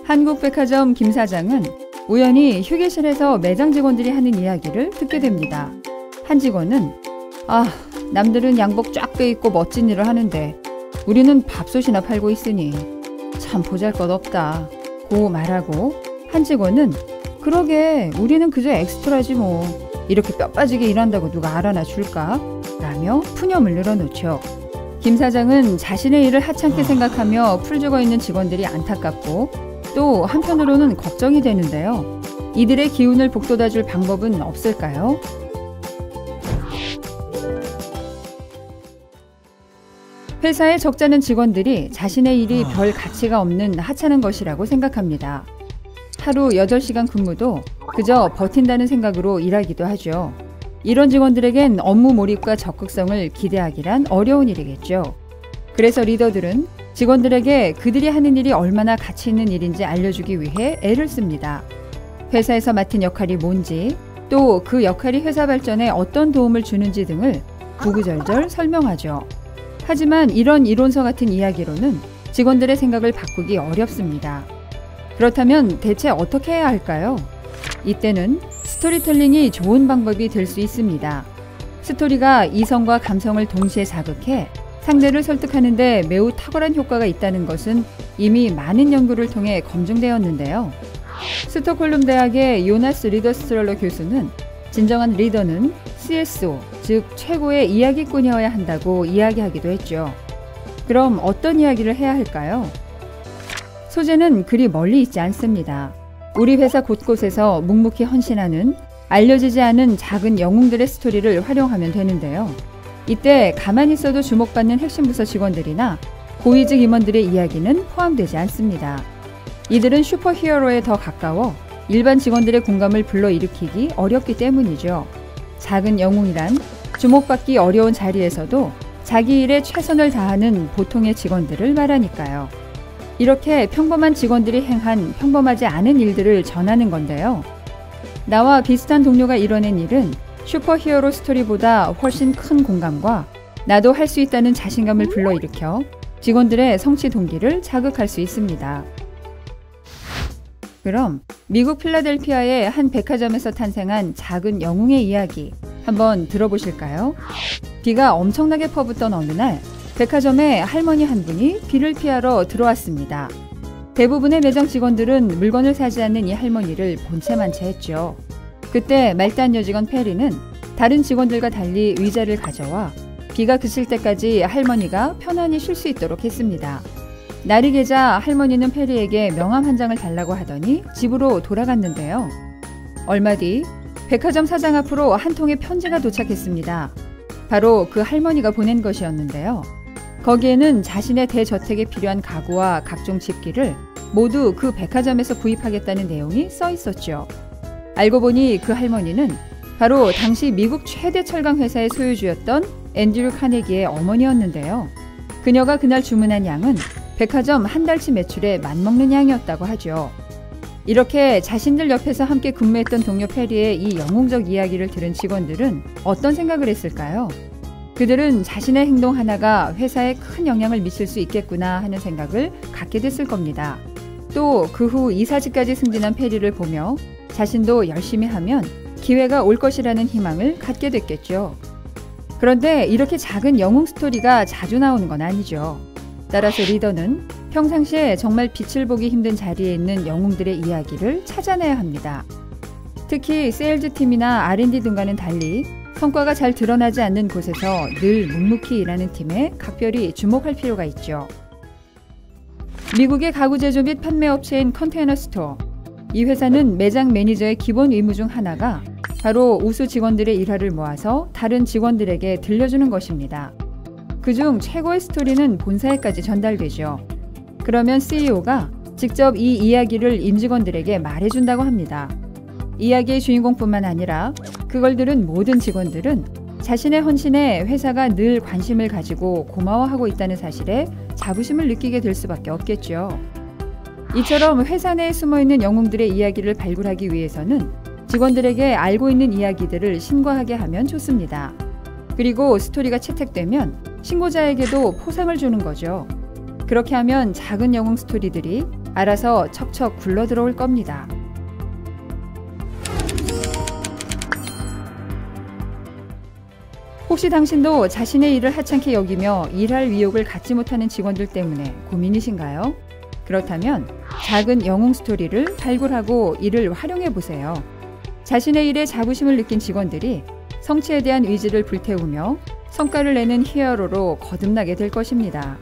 한국백화점 김 사장은 우연히 휴게실에서 매장 직원들이 하는 이야기를 듣게 됩니다. 한 직원은 남들은 양복 쫙 껴입고 멋진 일을 하는데 우리는 밥솥이나 팔고 있으니 참 보잘것없다 고 말하고, 한 직원은 그러게 우리는 그저 엑스트라지 뭐 이렇게 뼈 빠지게 일한다고 누가 알아나 줄까? 라며 푸념을 늘어놓죠. 김 사장은 자신의 일을 하찮게 생각하며 풀 죽어있는 직원들이 안타깝고 또 한편으로는 걱정이 되는데요. 이들의 기운을 북돋아줄 방법은 없을까요? 회사에 적잖은 직원들이 자신의 일이 별 가치가 없는 하찮은 것이라고 생각합니다. 하루 8시간 근무도 그저 버틴다는 생각으로 일하기도 하죠. 이런 직원들에겐 업무 몰입과 적극성을 기대하기란 어려운 일이겠죠. 그래서 리더들은 직원들에게 그들이 하는 일이 얼마나 가치 있는 일인지 알려주기 위해 애를 씁니다. 회사에서 맡은 역할이 뭔지, 또 그 역할이 회사 발전에 어떤 도움을 주는지 등을 구구절절 설명하죠. 하지만 이런 이론서 같은 이야기로는 직원들의 생각을 바꾸기 어렵습니다. 그렇다면 대체 어떻게 해야 할까요? 이때는 스토리텔링이 좋은 방법이 될 수 있습니다. 스토리가 이성과 감성을 동시에 자극해 상대를 설득하는 데 매우 탁월한 효과가 있다는 것은 이미 많은 연구를 통해 검증되었는데요. 스톡홀름 대학의 요나스 리더스트럴러 교수는 진정한 리더는 CSO, 즉 최고의 이야기꾼이어야 한다고 이야기하기도 했죠. 그럼 어떤 이야기를 해야 할까요? 소재는 그리 멀리 있지 않습니다. 우리 회사 곳곳에서 묵묵히 헌신하는 알려지지 않은 작은 영웅들의 스토리를 활용하면 되는데요. 이때 가만히 있어도 주목받는 핵심 부서 직원들이나 고위직 임원들의 이야기는 포함되지 않습니다. 이들은 슈퍼히어로에 더 가까워 일반 직원들의 공감을 불러일으키기 어렵기 때문이죠. 작은 영웅이란 주목받기 어려운 자리에서도 자기 일에 최선을 다하는 보통의 직원들을 말하니까요. 이렇게 평범한 직원들이 행한 평범하지 않은 일들을 전하는 건데요. 나와 비슷한 동료가 이뤄낸 일은 슈퍼히어로 스토리보다 훨씬 큰 공감과 나도 할 수 있다는 자신감을 불러일으켜 직원들의 성취 동기를 자극할 수 있습니다. 그럼 미국 필라델피아의 한 백화점에서 탄생한 작은 영웅의 이야기 한번 들어보실까요? 비가 엄청나게 퍼붓던 어느 날 백화점에 할머니 한 분이 비를 피하러 들어왔습니다. 대부분의 매장 직원들은 물건을 사지 않는 이 할머니를 본체만 채 했죠. 그때 말단 여직원 페리는 다른 직원들과 달리 의자를 가져와 비가 그칠 때까지 할머니가 편안히 쉴 수 있도록 했습니다. 날이 개자 할머니는 페리에게 명함 한 장을 달라고 하더니 집으로 돌아갔는데요. 얼마 뒤 백화점 사장 앞으로 한 통의 편지가 도착했습니다. 바로 그 할머니가 보낸 것이었는데요. 거기에는 자신의 대저택에 필요한 가구와 각종 집기를 모두 그 백화점에서 구입하겠다는 내용이 써 있었죠. 알고 보니 그 할머니는 바로 당시 미국 최대 철강 회사의 소유주였던 앤드류 카네기의 어머니였는데요. 그녀가 그날 주문한 양은 백화점 한 달치 매출에 맞먹는 양이었다고 하죠. 이렇게 자신들 옆에서 함께 근무했던 동료 페리의 이 영웅적 이야기를 들은 직원들은 어떤 생각을 했을까요? 그들은 자신의 행동 하나가 회사에 큰 영향을 미칠 수 있겠구나 하는 생각을 갖게 됐을 겁니다. 또 그 후 이사직까지 승진한 페리를 보며 자신도 열심히 하면 기회가 올 것이라는 희망을 갖게 됐겠죠. 그런데 이렇게 작은 영웅 스토리가 자주 나오는 건 아니죠. 따라서 리더는 평상시에 정말 빛을 보기 힘든 자리에 있는 영웅들의 이야기를 찾아내야 합니다. 특히 세일즈 팀이나 R&D 등과는 달리 성과가 잘 드러나지 않는 곳에서 늘 묵묵히 일하는 팀에 각별히 주목할 필요가 있죠. 미국의 가구 제조 및 판매 업체인 컨테이너 스토어. 이 회사는 매장 매니저의 기본 의무 중 하나가 바로 우수 직원들의 일화를 모아서 다른 직원들에게 들려주는 것입니다. 그중 최고의 스토리는 본사에까지 전달되죠. 그러면 CEO가 직접 이 이야기를 임직원들에게 말해준다고 합니다. 이야기의 주인공뿐만 아니라 그걸 들은 모든 직원들은 자신의 헌신에 회사가 늘 관심을 가지고 고마워하고 있다는 사실에 자부심을 느끼게 될 수밖에 없겠죠. 이처럼 회사 내에 숨어있는 영웅들의 이야기를 발굴하기 위해서는 직원들에게 알고 있는 이야기들을 신고하게 하면 좋습니다. 그리고 스토리가 채택되면 신고자에게도 포상을 주는 거죠. 그렇게 하면 작은 영웅 스토리들이 알아서 척척 굴러 들어올 겁니다. 혹시 당신도 자신의 일을 하찮게 여기며 일할 위욕을 갖지 못하는 직원들 때문에 고민이신가요? 그렇다면 작은 영웅 스토리를 발굴하고 이를 활용해 보세요. 자신의 일에 자부심을 느낀 직원들이 성취에 대한 의지를 불태우며 성과를 내는 히어로로 거듭나게 될 것입니다.